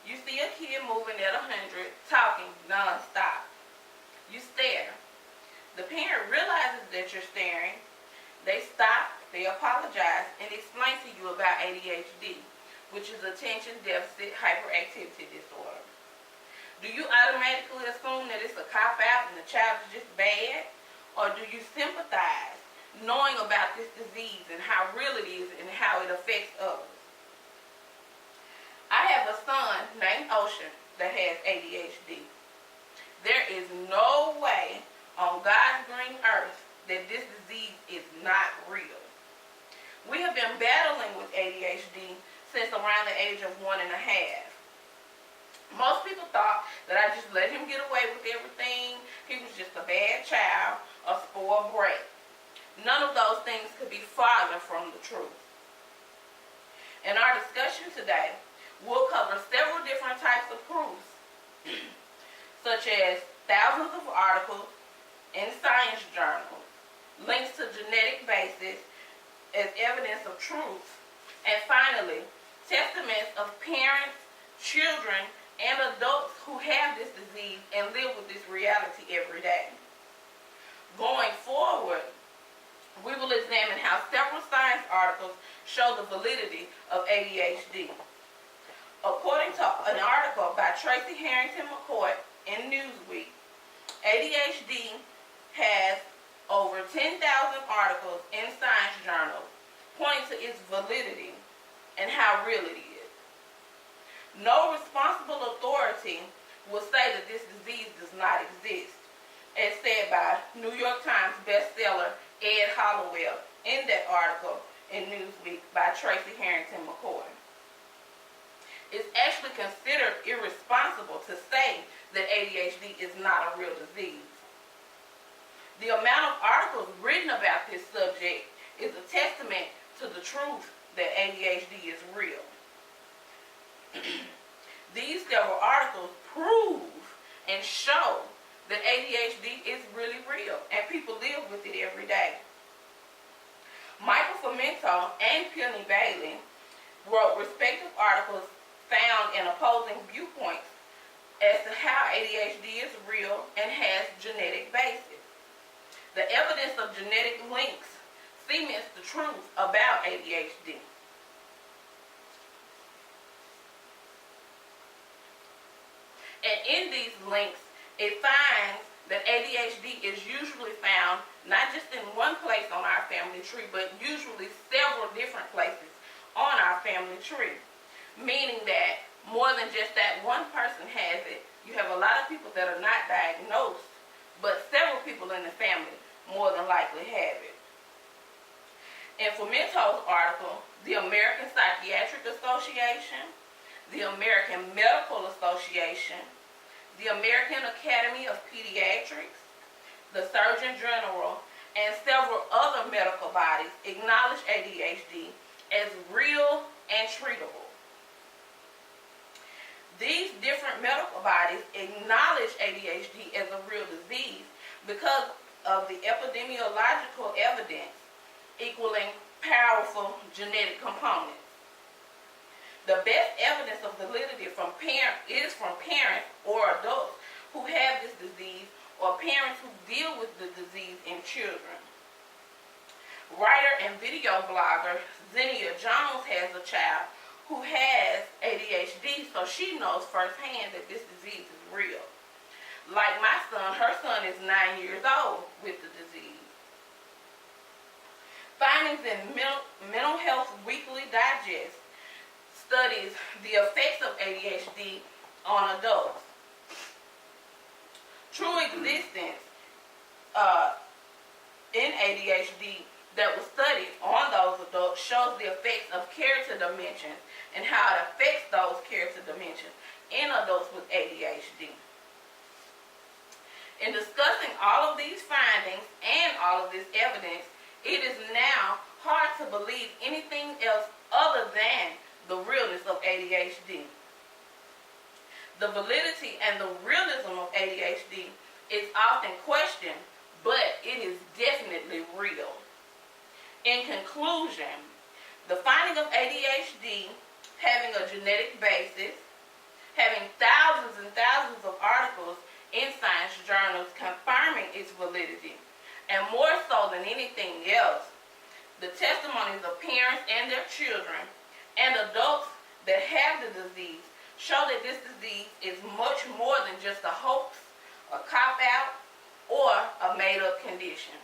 You see a kid moving at 100, talking non-stop. You stare. The parent realizes that you're staring. They stop, they apologize, and explain to you about ADHD, which is attention deficit hyperactivity disorder. Do you automatically assume that it's a cop-out and the child is just bad? Or do you sympathize, knowing about this disease and how real it is and how it affects others? I have a son named Ocean that has ADHD. There is no way on God's green earth that this disease is not real. We have been battling with ADHD since around the age of 1.5. Most people thought that I just let him get away with everything. He was just a bad child, a spoiled brat. None of those things could be farther from the truth. In our discussion today, we'll cover several different types of proofs, such as thousands of articles in science journals, links to genetic basis as evidence of truth, and finally, testaments of parents, children, and adults who have this disease and live with this reality every day. Going forward, we will examine how several science articles show the validity of ADHD. According to an article by Tracy Harrington McCoy in Newsweek, ADHD has over 10,000 articles in science journals pointing to its validity and how real it is. No responsible authority will say that this disease does not exist, as said by New York Times bestseller Ed Hollowell in that article in Newsweek by Tracy Harrington McCoy. It's actually considered irresponsible to say that ADHD is not a real disease. The amount of articles written about this subject is a testament to the truth that ADHD is real. These several articles prove and show that ADHD is really real and people live with it every day. Michael Fomento and Penny Bailey wrote respective articles found in opposing viewpoints as to how ADHD is real and has genetic basis. The evidence of genetic links cements the truth about ADHD. And in these links, it finds that ADHD is usually found not just in one place on our family tree, but usually several different places on our family tree. Meaning that more than just that one person has it, you have a lot of people that are not diagnosed, but several people in the family more than likely have it. In Fomento's article, the American Psychiatric Association, the American Medical Association, the American Academy of Pediatrics, the Surgeon General, and several other medical bodies acknowledge ADHD as real and treatable. These different medical bodies acknowledge ADHD as a real disease because of the epidemiological evidence equaling powerful genetic components. The best evidence of validity is from parents or adults who have this disease or parents who deal with the disease in children. Writer and video blogger Zennia Jones has a child who has ADHD, so she knows firsthand that this disease is real. Like my son, her son is 9 years old with the disease. Findings in Mental Health Weekly Digest studies the effects of ADHD on adults. True existence in ADHD that was studied on those adults shows the effects of character dimensions and how it affects those character dimensions in adults with ADHD. In discussing all of these findings and all of this evidence, it is now hard to believe anything else other than the realness of ADHD. The validity and the realism of ADHD is often questioned, but it is definitely real. In conclusion, the finding of ADHD having a genetic basis, having thousands and thousands of articles in science journals confirming its validity. And more so than anything else, the testimonies of parents and their children and adults that have the disease show that this disease is much more than just a hoax, a cop-out, or a made-up condition.